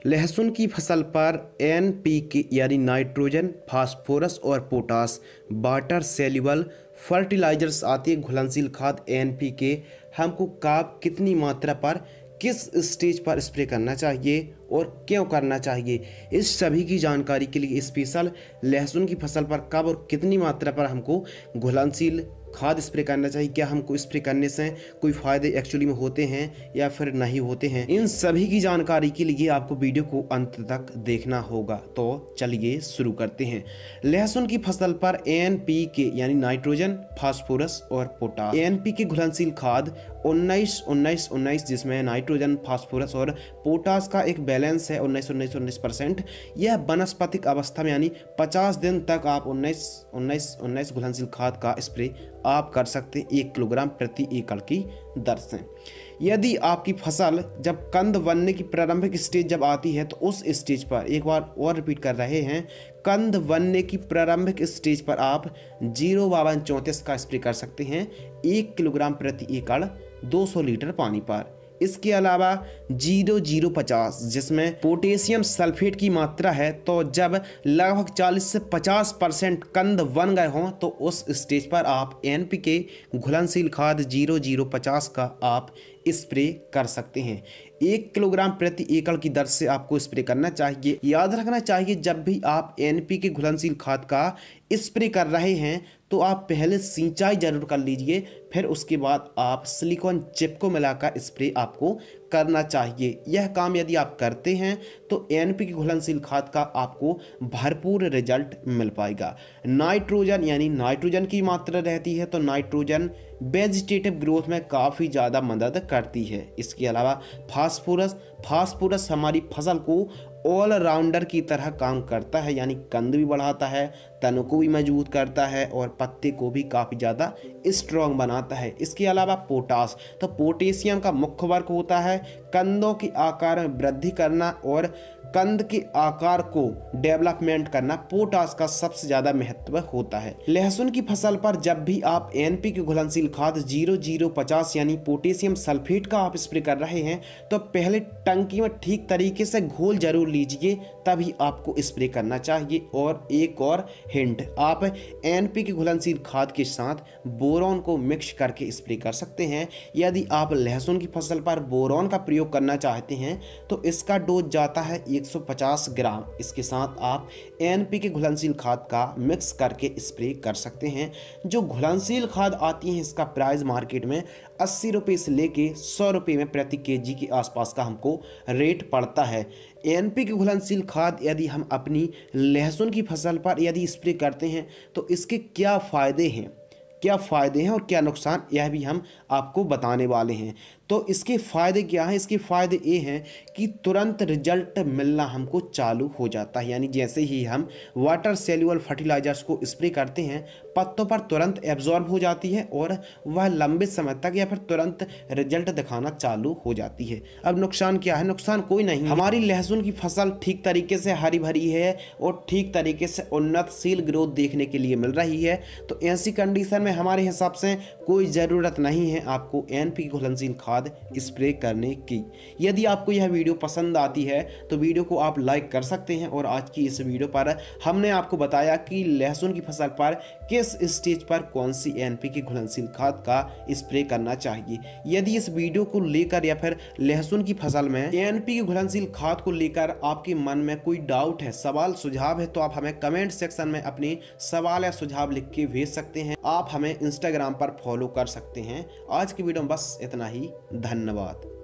लहसुन की फसल पर एनपीके यानी नाइट्रोजन, फास्फोरस और पोटास वाटर सेल्युबल फर्टिलाइजर्स आती है घुलनशील खाद एनपीके हमको कब कितनी मात्रा पर किस स्टेज पर स्प्रे करना चाहिए और क्यों करना चाहिए, इस सभी की जानकारी के लिए स्पेशल लहसुन की फसल पर कब और कितनी मात्रा पर हमको घुलनशील खाद स्प्रे करना चाहिए, क्या हमको स्प्रे करने से कोई फ़ायदे एक्चुअली में होते हैं या फिर नहीं होते हैं, इन सभी की जानकारी के लिए आपको वीडियो को अंत तक देखना होगा। तो चलिए शुरू करते हैं। लहसुन की फसल पर एनपीके यानी नाइट्रोजन, फास्फोरस और पोटास। एनपीके घुलनशील खाद 19-19-19 जिसमें नाइट्रोजन, फास्फोरस और पोटास का एक बैलेंस है 19-19-19%। यह वनस्पतिक अवस्था में यानी 50 दिन तक आप 19-19-19 घुलनशील खाद का स्प्रे आप कर सकते हैं 1 किलोग्राम प्रति एकड़ की दर से। यदि आपकी फसल जब कंद बनने की प्रारंभिक स्टेज जब आती है तो उस स्टेज पर, एक बार और रिपीट कर रहे हैं, कंद बनने की प्रारंभिक स्टेज पर आप 05234 का स्प्रे कर सकते हैं 1 किलोग्राम प्रति एकड़ 200 लीटर पानी पर। इसके अलावा 0050 जिसमें पोटेशियम सल्फेट की मात्रा है, तो जब लगभग 40 से 50% कंद बन गए हों तो उस स्टेज पर आप एनपीके घुलनशील खाद 0050 का आप स्प्रे कर सकते हैं। 1 किलोग्राम प्रति एकड़ की दर से आपको स्प्रे करना चाहिए। याद रखना चाहिए जब भी आप एनपीके घुलनशील खाद का स्प्रे कर रहे हैं तो आप पहले सिंचाई जरूर कर लीजिए, फिर उसके बाद आप सिलिकॉन चिप को मिलाकर स्प्रे आपको करना चाहिए। यह काम यदि आप करते हैं तो एनपीके घुलनशील खाद का आपको भरपूर रिजल्ट मिल पाएगा। नाइट्रोजन यानी नाइट्रोजन की मात्रा रहती है तो नाइट्रोजन वेजिटेटिव ग्रोथ में काफ़ी ज़्यादा मदद करती है। इसके अलावा फास्फोरस हमारी फसल को ऑलराउंडर की तरह काम करता है, यानी कंद भी बढ़ाता है, तनों को भी मजबूत करता है और पत्ते को भी काफ़ी ज़्यादा स्ट्रॉन्ग बनाता है। इसके अलावा पोटास, तो पोटेशियम का मुख्य वर्क होता है कंदों के आकार में वृद्धि करना और कंद के आकार को डेवलपमेंट करना, पोटास का सबसे ज़्यादा महत्व होता है। लहसुन की फसल पर जब भी आप एनपीके घुलनशील खाद 0050 यानी पोटेशियम सल्फेट का आप स्प्रे कर रहे हैं तो पहले टंकी में ठीक तरीके से घोल जरूर लीजिए, तभी आपको स्प्रे करना चाहिए। और एक और हिंट, आप एनपीके घुलनशील खाद के साथ बोरॉन को मिक्स करके स्प्रे कर सकते हैं। यदि आप लहसुन की फसल पर बोरॉन का प्रयोग करना चाहते हैं तो इसका डोज जाता है 150 ग्राम। इसके साथ आप एनपीके घुलनशील खाद का मिक्स करके स्प्रे कर सकते हैं। जो घुलनशील खाद आती है इसका प्राइस मार्केट में 80 रुपये से लेके 100 रुपये में प्रति केजी के आसपास का हमको रेट पड़ता है। एनपीके घुलनशील खाद यदि हम अपनी लहसुन की फसल पर यदि स्प्रे करते हैं तो इसके क्या फ़ायदे हैं और क्या नुकसान, यह भी हम आपको बताने वाले हैं। तो इसके फ़ायदे क्या हैं? इसके फ़ायदे ये हैं कि तुरंत रिजल्ट मिलना हमको चालू हो जाता है, यानी जैसे ही हम वाटर सेल्युबल फर्टिलाइजर्स को स्प्रे करते हैं पत्तों पर तुरंत एब्जॉर्ब हो जाती है और वह लंबे समय तक या फिर तुरंत रिजल्ट दिखाना चालू हो जाती है। अब नुकसान क्या है? नुकसान कोई नहीं, हमारी लहसुन की फसल ठीक तरीके से हरी भरी है और ठीक तरीके से उन्नतशील ग्रोथ देखने के लिए मिल रही है। तो ऐसी कंडीशन में हमारे हिसाब से कोई ज़रूरत नहीं है आपको एनपीके घुलनशील खाद स्प्रे करने की। यदि आपको यह वीडियो पसंद आती है तो वीडियो को आप लाइक कर सकते हैं। और आज की इस वीडियो पर हमने आपको बताया कि लहसुन की फसल पर किस स्टेज पर कौन सी एनपीके घुलनशील खाद का स्प्रे करना चाहिए। यदि इस वीडियो को लेकर या फिर लहसुन की फसल में एनपीके घुलनशील खाद को लेकर आपके मन में कोई डाउट है, सवाल सुझाव है, तो आप हमें कमेंट सेक्शन में अपने सवाल या सुझाव लिख के भेज सकते हैं। आप हमें इंस्टाग्राम पर फॉलो कर सकते हैं। आज की वीडियो में बस इतना ही। धन्यवाद।